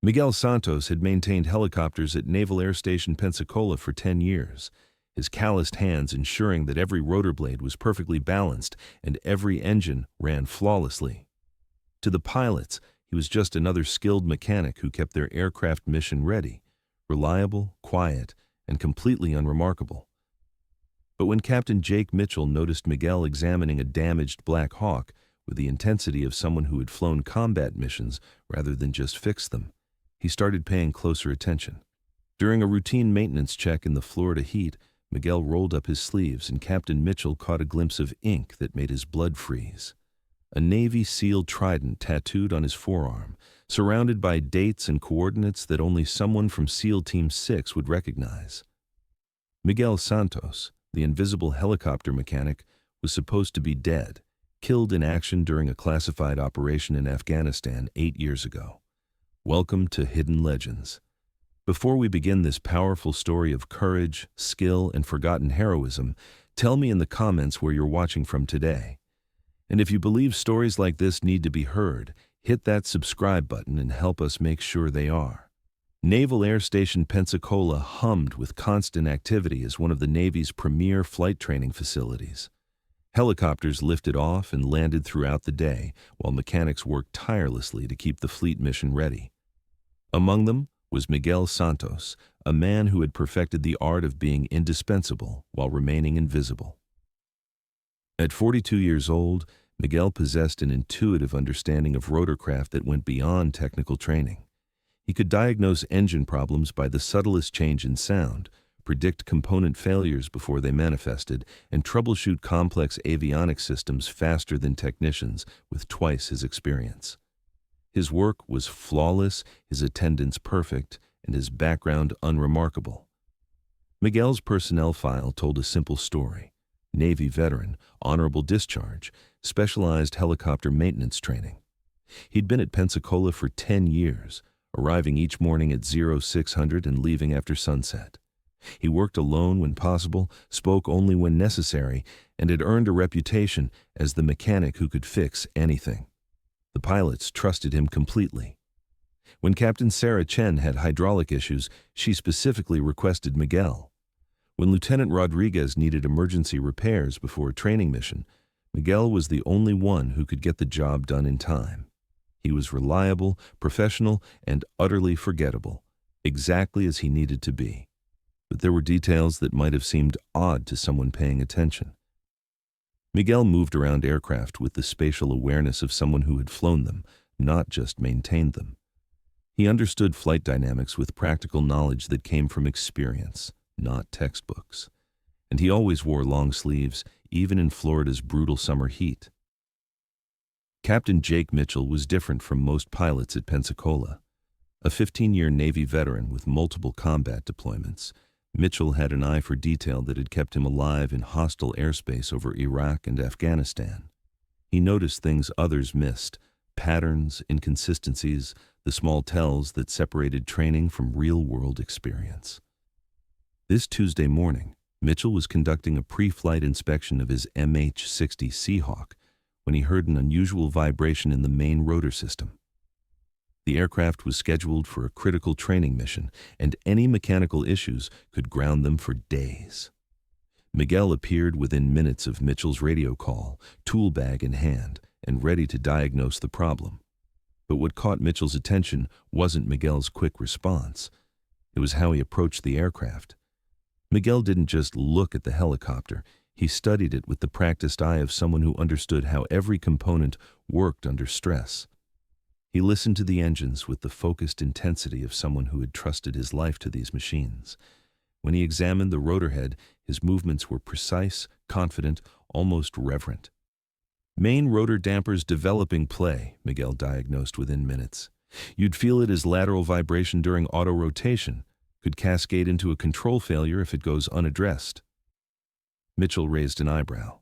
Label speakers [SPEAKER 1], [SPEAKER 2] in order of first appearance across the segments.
[SPEAKER 1] Miguel Santos had maintained helicopters at Naval Air Station Pensacola for 10 years, his calloused hands ensuring that every rotor blade was perfectly balanced and every engine ran flawlessly. To the pilots, he was just another skilled mechanic who kept their aircraft mission ready, reliable, quiet, and completely unremarkable. But when Captain Jake Mitchell noticed Miguel examining a damaged Black Hawk with the intensity of someone who had flown combat missions rather than just fixed them, he started paying closer attention. During a routine maintenance check in the Florida heat, Miguel rolled up his sleeves and Captain Mitchell caught a glimpse of ink that made his blood freeze. A Navy SEAL Trident tattooed on his forearm, surrounded by dates and coordinates that only someone from SEAL Team 6 would recognize. Miguel Santos, the invisible helicopter mechanic, was supposed to be dead, killed in action during a classified operation in Afghanistan 8 years ago. Welcome to Hidden Legends. Before we begin this powerful story of courage, skill, and forgotten heroism, tell me in the comments where you're watching from today. And if you believe stories like this need to be heard, hit that subscribe button and help us make sure they are. Naval Air Station Pensacola hummed with constant activity as one of the Navy's premier flight training facilities. Helicopters lifted off and landed throughout the day, while mechanics worked tirelessly to keep the fleet mission ready. Among them was Miguel Santos, a man who had perfected the art of being indispensable while remaining invisible. At 42 years old, Miguel possessed an intuitive understanding of rotorcraft that went beyond technical training. He could diagnose engine problems by the subtlest change in sound, predict component failures before they manifested, and troubleshoot complex avionics systems faster than technicians with twice his experience. His work was flawless, his attendance perfect, and his background unremarkable. Miguel's personnel file told a simple story. Navy veteran, honorable discharge, specialized helicopter maintenance training. He'd been at Pensacola for 10 years, arriving each morning at 0600 and leaving after sunset. He worked alone when possible, spoke only when necessary, and had earned a reputation as the mechanic who could fix anything. The pilots trusted him completely. When Captain Sarah Chen had hydraulic issues, she specifically requested Miguel. When Lieutenant Rodriguez needed emergency repairs before a training mission, Miguel was the only one who could get the job done in time. He was reliable, professional, and utterly forgettable, exactly as he needed to be. But there were details that might have seemed odd to someone paying attention. Miguel moved around aircraft with the spatial awareness of someone who had flown them, not just maintained them. He understood flight dynamics with practical knowledge that came from experience, not textbooks. And he always wore long sleeves, even in Florida's brutal summer heat. Captain Jake Mitchell was different from most pilots at Pensacola. A 15-year Navy veteran with multiple combat deployments, Mitchell had an eye for detail that had kept him alive in hostile airspace over Iraq and Afghanistan. He noticed things others missed, patterns, inconsistencies, the small tells that separated training from real-world experience. This Tuesday morning, Mitchell was conducting a pre-flight inspection of his MH-60 Seahawk when he heard an unusual vibration in the main rotor system. The aircraft was scheduled for a critical training mission, and any mechanical issues could ground them for days. Miguel appeared within minutes of Mitchell's radio call, tool bag in hand, and ready to diagnose the problem. But what caught Mitchell's attention wasn't Miguel's quick response. It was how he approached the aircraft. Miguel didn't just look at the helicopter. He studied it with the practiced eye of someone who understood how every component worked under stress. He listened to the engines with the focused intensity of someone who had trusted his life to these machines. When he examined the rotor head, his movements were precise, confident, almost reverent. Main rotor dampers developing play, Miguel diagnosed within minutes. You'd feel it as lateral vibration during auto-rotation, could cascade into a control failure if it goes unaddressed. Mitchell raised an eyebrow.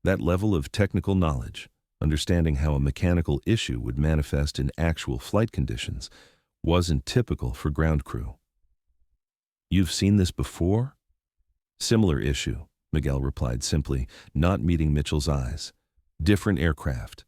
[SPEAKER 1] That level of technical knowledge, understanding how a mechanical issue would manifest in actual flight conditions, wasn't typical for ground crew. "You've seen this before?" "Similar issue," Miguel replied simply, not meeting Mitchell's eyes. "Different aircraft."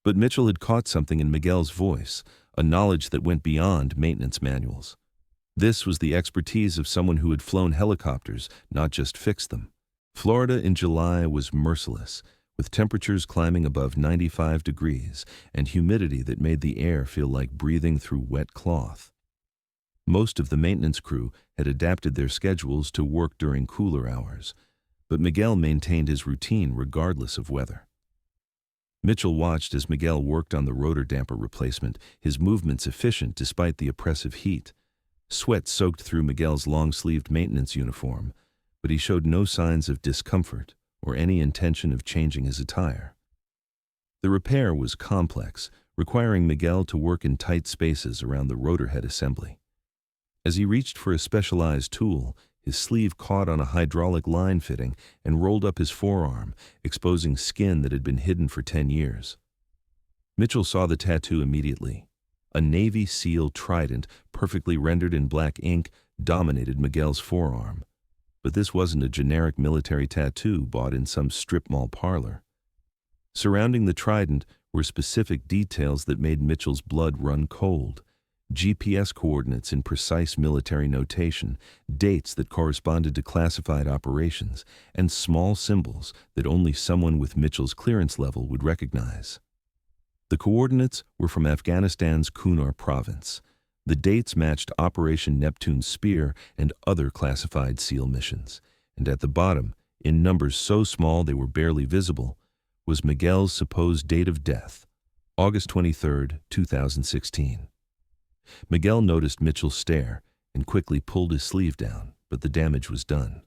[SPEAKER 1] But Mitchell had caught something in Miguel's voice, a knowledge that went beyond maintenance manuals. This was the expertise of someone who had flown helicopters, not just fixed them. Florida in July was merciless, with temperatures climbing above 95 degrees and humidity that made the air feel like breathing through wet cloth. Most of the maintenance crew had adapted their schedules to work during cooler hours, but Miguel maintained his routine regardless of weather. Mitchell watched as Miguel worked on the rotor damper replacement, his movements efficient despite the oppressive heat. Sweat soaked through Miguel's long-sleeved maintenance uniform, but he showed no signs of discomfort or any intention of changing his attire. The repair was complex, requiring Miguel to work in tight spaces around the rotor head assembly. As he reached for a specialized tool, his sleeve caught on a hydraulic line fitting and rolled up his forearm, exposing skin that had been hidden for 10 years. Mitchell saw the tattoo immediately. A Navy SEAL Trident, perfectly rendered in black ink, dominated Miguel's forearm. But this wasn't a generic military tattoo bought in some strip mall parlor. Surrounding the trident were specific details that made Mitchell's blood run cold. GPS coordinates in precise military notation, dates that corresponded to classified operations, and small symbols that only someone with Mitchell's clearance level would recognize. The coordinates were from Afghanistan's Kunar province. The dates matched Operation Neptune's Spear and other classified SEAL missions. And at the bottom, in numbers so small they were barely visible, was Miguel's supposed date of death, August 23, 2016. Miguel noticed Mitchell stare and quickly pulled his sleeve down, but the damage was done.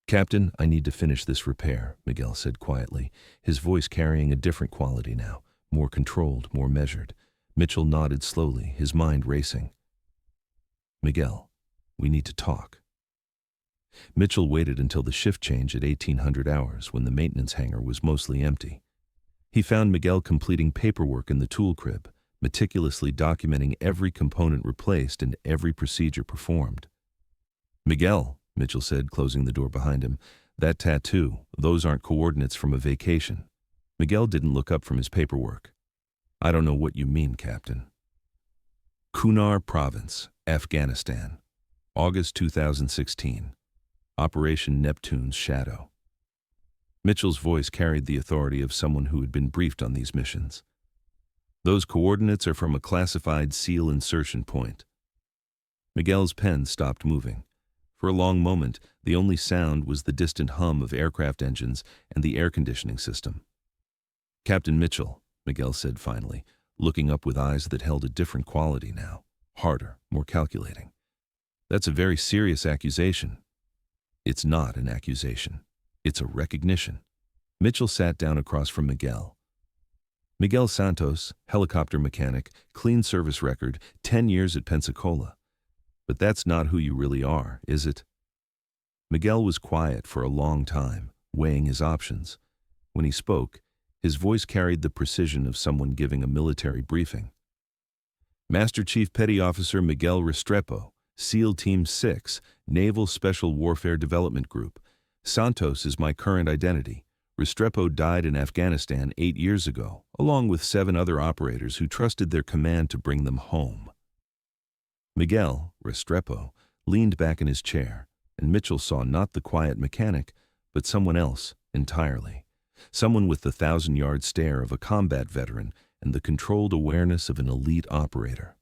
[SPEAKER 1] "Captain, I need to finish this repair," Miguel said quietly, his voice carrying a different quality now, more controlled, more measured. Mitchell nodded slowly, his mind racing. "Miguel, we need to talk." Mitchell waited until the shift change at 1800 hours when the maintenance hangar was mostly empty. He found Miguel completing paperwork in the tool crib, meticulously documenting every component replaced and every procedure performed. "Miguel," Mitchell said, closing the door behind him, "that tattoo, those aren't coordinates from a vacation." Miguel didn't look up from his paperwork. "I don't know what you mean, Captain." Kunar Province, Afghanistan, August 2016. Operation Neptune's Shadow. Mitchell's voice carried the authority of someone who had been briefed on these missions. "Those coordinates are from a classified SEAL insertion point." Miguel's pen stopped moving. For a long moment, the only sound was the distant hum of aircraft engines and the air conditioning system. "Captain Mitchell," Miguel said finally, looking up with eyes that held a different quality now, harder, more calculating. "That's a very serious accusation." "It's not an accusation. It's a recognition." Mitchell sat down across from Miguel. "Miguel Santos, helicopter mechanic, clean service record, 10 years at Pensacola. But that's not who you really are, is it?" Miguel was quiet for a long time, weighing his options. When he spoke, his voice carried the precision of someone giving a military briefing. "Master Chief Petty Officer Miguel Restrepo, SEAL Team 6, Naval Special Warfare Development Group. Santos is my current identity. Restrepo died in Afghanistan 8 years ago, along with 7 other operators who trusted their command to bring them home." Miguel, Restrepo, leaned back in his chair, and Mitchell saw not the quiet mechanic, but someone else entirely. Someone with the 1,000-yard stare of a combat veteran and the controlled awareness of an elite operator.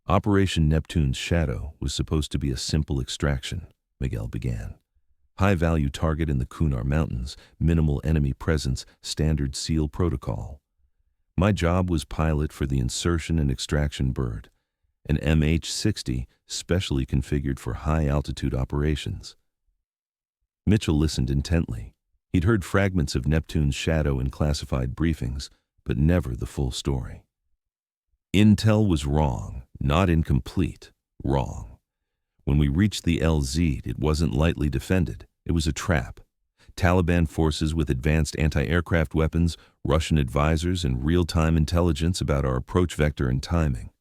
[SPEAKER 1] Operation Neptune's Shadow was supposed to be a simple extraction, Miguel began. High-value target in the Kunar Mountains, minimal enemy presence, standard SEAL protocol. My job was pilot for the insertion and extraction bird, an MH-60 specially configured for high-altitude operations. Mitchell listened intently. He'd heard fragments of Neptune's Shadow in classified briefings, but never the full story. Intel was wrong, not incomplete, wrong. When we reached the LZ, it wasn't lightly defended. It was a trap. Taliban forces with advanced anti-aircraft weapons, Russian advisors, and real-time intelligence about our approach vector and timing.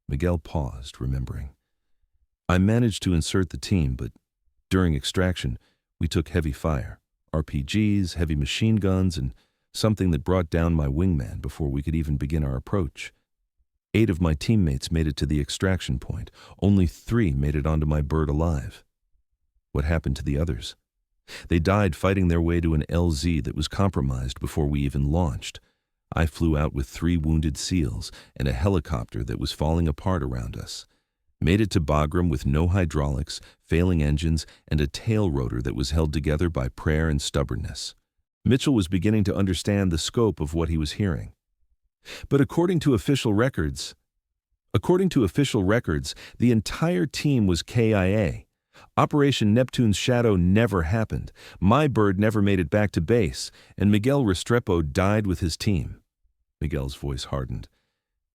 [SPEAKER 1] Miguel paused, remembering. "I managed to insert the team, but during extraction, we took heavy fire. RPGs, heavy machine guns, and something that brought down my wingman before we could even begin our approach. 8 of my teammates made it to the extraction point. Only 3 made it onto my bird alive. What happened to the others? They died fighting their way to an LZ that was compromised before we even launched. I flew out with 3 wounded SEALs and a helicopter that was falling apart around us. Made it to Bagram with no hydraulics, failing engines, and a tail rotor that was held together by prayer and stubbornness. Mitchell was beginning to understand the scope of what he was hearing. But according to official records, the entire team was KIA. Operation Neptune's Shadow never happened. My bird never made it back to base, and Miguel Restrepo died with his team. Miguel's voice hardened.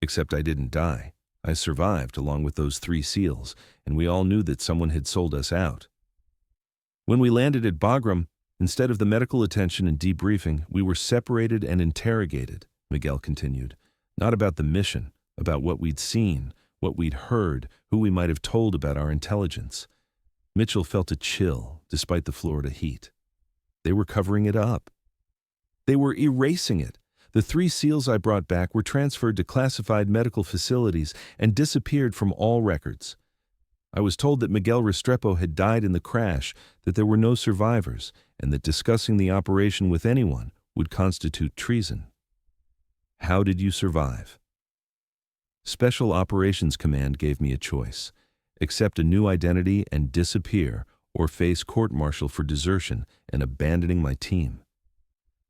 [SPEAKER 1] Except I didn't die. I survived along with those 3 SEALs, and we all knew that someone had sold us out. When we landed at Bagram, instead of the medical attention and debriefing, we were separated and interrogated, Miguel continued. Not about the mission, about what we'd seen, what we'd heard, who we might have told about our intelligence. Mitchell felt a chill, despite the Florida heat. They were covering it up. They were erasing it. The 3 SEALs I brought back were transferred to classified medical facilities and disappeared from all records. I was told that Miguel Restrepo had died in the crash, that there were no survivors, and that discussing the operation with anyone would constitute treason. How did you survive? Special Operations Command gave me a choice: accept a new identity and disappear, or face court-martial for desertion and abandoning my team.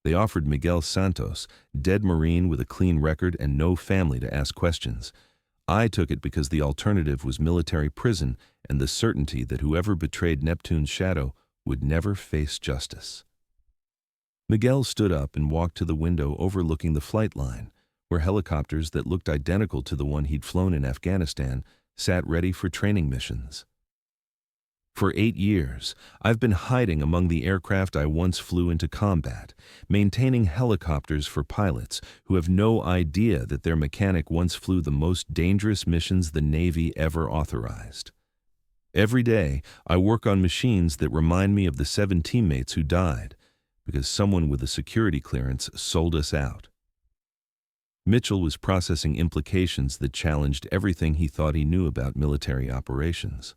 [SPEAKER 1] They offered Miguel Santos, dead Marine with a clean record and no family to ask questions. I took it because the alternative was military prison and the certainty that whoever betrayed Neptune's Shadow would never face justice. Miguel stood up and walked to the window overlooking the flight line, where helicopters that looked identical to the one he'd flown in Afghanistan sat ready for training missions. For 8 years, I've been hiding among the aircraft I once flew into combat, maintaining helicopters for pilots who have no idea that their mechanic once flew the most dangerous missions the Navy ever authorized. Every day, I work on machines that remind me of the 7 teammates who died, because someone with a security clearance sold us out. Mitchell was processing implications that challenged everything he thought he knew about military operations.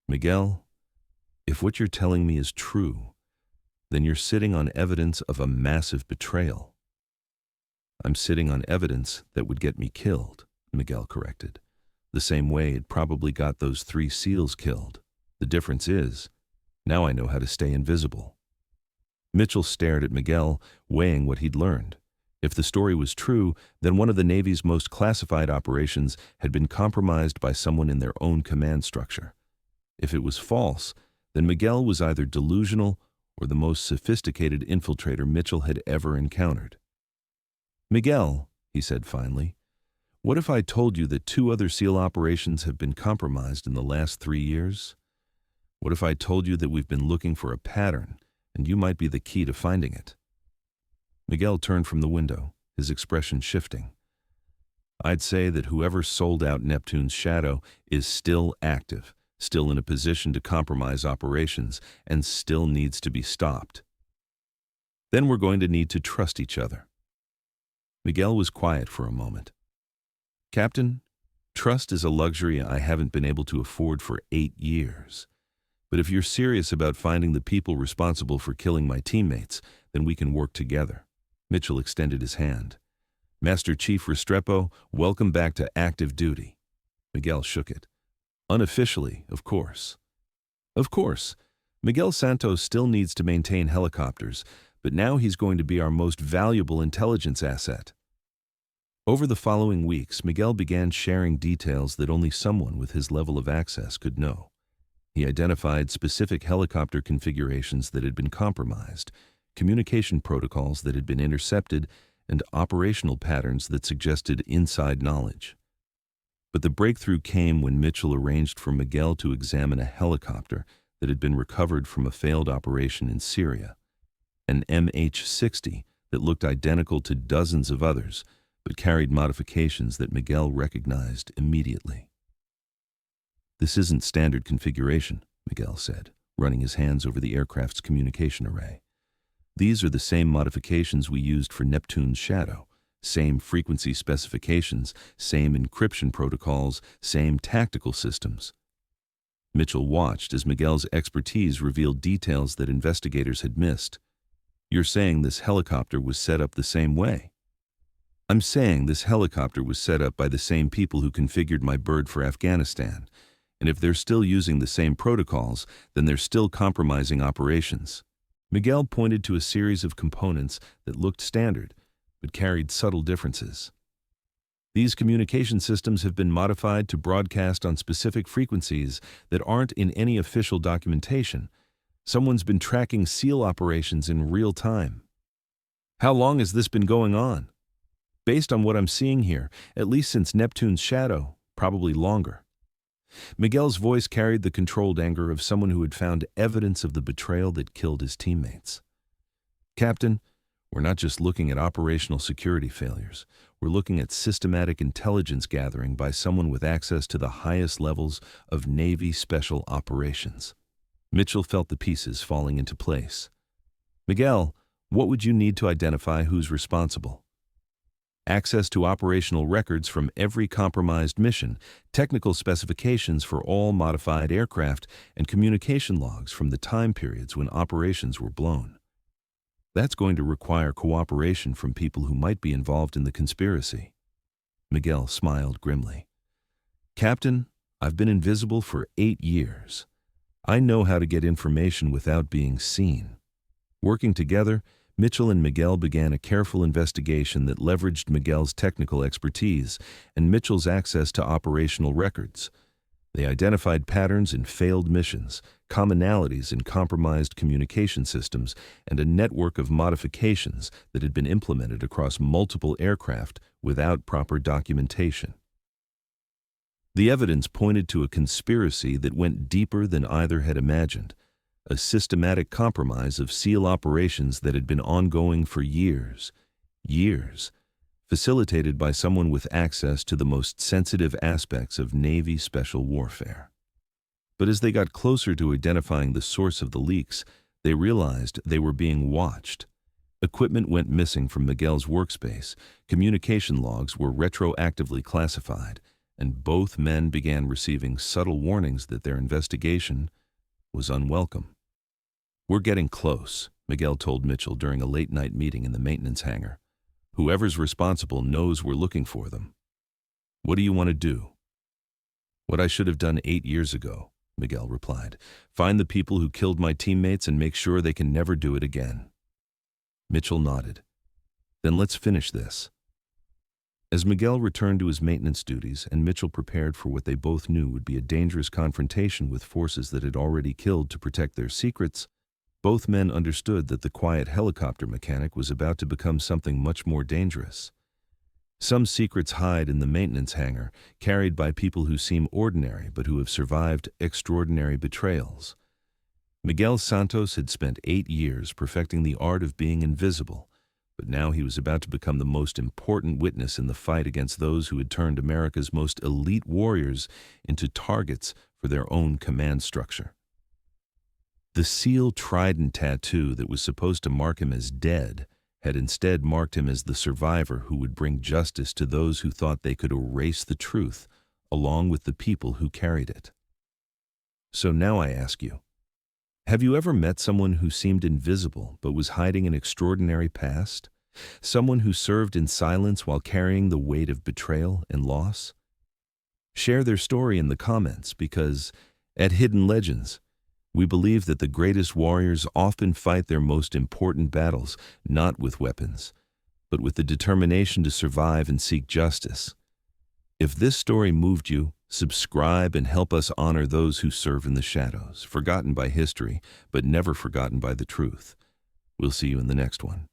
[SPEAKER 1] Miguel, if what you're telling me is true, then you're sitting on evidence of a massive betrayal. I'm sitting on evidence that would get me killed, Miguel corrected. The same way it probably got those 3 SEALs killed. The difference is, now I know how to stay invisible. Mitchell stared at Miguel, weighing what he'd learned. If the story was true, then one of the Navy's most classified operations had been compromised by someone in their own command structure. If it was false, then Miguel was either delusional or the most sophisticated infiltrator Mitchell had ever encountered. Miguel, he said finally, what if I told you that 2 other SEAL operations have been compromised in the last 3 years? What if I told you that we've been looking for a pattern, and you might be the key to finding it? Miguel turned from the window, his expression shifting. I'd say that whoever sold out Neptune's Shadow is still active, still in a position to compromise operations, and still needs to be stopped. Then we're going to need to trust each other. Miguel was quiet for a moment. Captain, trust is a luxury I haven't been able to afford for 8 years. But if you're serious about finding the people responsible for killing my teammates, then we can work together. Mitchell extended his hand. Master Chief Restrepo, welcome back to active duty. Miguel shook it. Unofficially, of course. Of course, Miguel Santos still needs to maintain helicopters, but now he's going to be our most valuable intelligence asset. Over the following weeks, Miguel began sharing details that only someone with his level of access could know. He identified specific helicopter configurations that had been compromised, communication protocols that had been intercepted, and operational patterns that suggested inside knowledge. But the breakthrough came when Mitchell arranged for Miguel to examine a helicopter that had been recovered from a failed operation in Syria, an MH-60 that looked identical to dozens of others, but carried modifications that Miguel recognized immediately. This isn't standard configuration, Miguel said, running his hands over the aircraft's communication array. These are the same modifications we used for Neptune's Shadow, Same frequency specifications, same encryption protocols, same tactical systems. Mitchell watched as Miguel's expertise revealed details that investigators had missed. "You're saying this helicopter was set up the same way?" "I'm saying this helicopter was set up by the same people who configured my bird for Afghanistan. And if they're still using the same protocols, then they're still compromising operations." Miguel pointed to a series of components that looked standard, but carried subtle differences. "These communication systems have been modified to broadcast on specific frequencies that aren't in any official documentation. Someone's been tracking SEAL operations in real time." "How long has this been going on?" "Based on what I'm seeing here, at least since Neptune's shadow, probably longer." Miguel's voice carried the controlled anger of someone who had found evidence of the betrayal that killed his teammates. "Captain, we're not just looking at operational security failures. We're looking at systematic intelligence gathering by someone with access to the highest levels of Navy special operations." Mitchell felt the pieces falling into place. "Miguel, what would you need to identify who's responsible?" "Access to operational records from every compromised mission, technical specifications for all modified aircraft, and communication logs from the time periods when operations were blown. That's going to require cooperation from people who might be involved in the conspiracy." Miguel smiled grimly. "Captain, I've been invisible for 8 years. I know how to get information without being seen." Working together, Mitchell and Miguel began a careful investigation that leveraged Miguel's technical expertise and Mitchell's access to operational records. They identified patterns in failed missions, commonalities in compromised communication systems, and a network of modifications that had been implemented across multiple aircraft without proper documentation. The evidence pointed to a conspiracy that went deeper than either had imagined, a systematic compromise of SEAL operations that had been ongoing for years, facilitated by someone with access to the most sensitive aspects of Navy special warfare. But as they got closer to identifying the source of the leaks, they realized they were being watched. Equipment went missing from Miguel's workspace, communication logs were retroactively classified, and both men began receiving subtle warnings that their investigation was unwelcome. "We're getting close," Miguel told Mitchell during a late-night meeting in the maintenance hangar. "Whoever's responsible knows we're looking for them." "What do you want to do?" "What I should have done 8 years ago," Miguel replied. "Find the people who killed my teammates and make sure they can never do it again." Mitchell nodded. "Then let's finish this." As Miguel returned to his maintenance duties and Mitchell prepared for what they both knew would be a dangerous confrontation with forces that had already killed to protect their secrets, both men understood that the quiet helicopter mechanic was about to become something much more dangerous. Some secrets hide in the maintenance hangar, carried by people who seem ordinary but who have survived extraordinary betrayals. Miguel Santos had spent 8 years perfecting the art of being invisible, but now he was about to become the most important witness in the fight against those who had turned America's most elite warriors into targets for their own command structure. The SEAL Trident tattoo that was supposed to mark him as dead had instead marked him as the survivor who would bring justice to those who thought they could erase the truth, along with the people who carried it. So now I ask you, have you ever met someone who seemed invisible but was hiding an extraordinary past? Someone who served in silence while carrying the weight of betrayal and loss? Share their story in the comments because, at Hidden Legends, we believe that the greatest warriors often fight their most important battles not with weapons, but with the determination to survive and seek justice. If this story moved you, subscribe and help us honor those who serve in the shadows, forgotten by history, but never forgotten by the truth. We'll see you in the next one.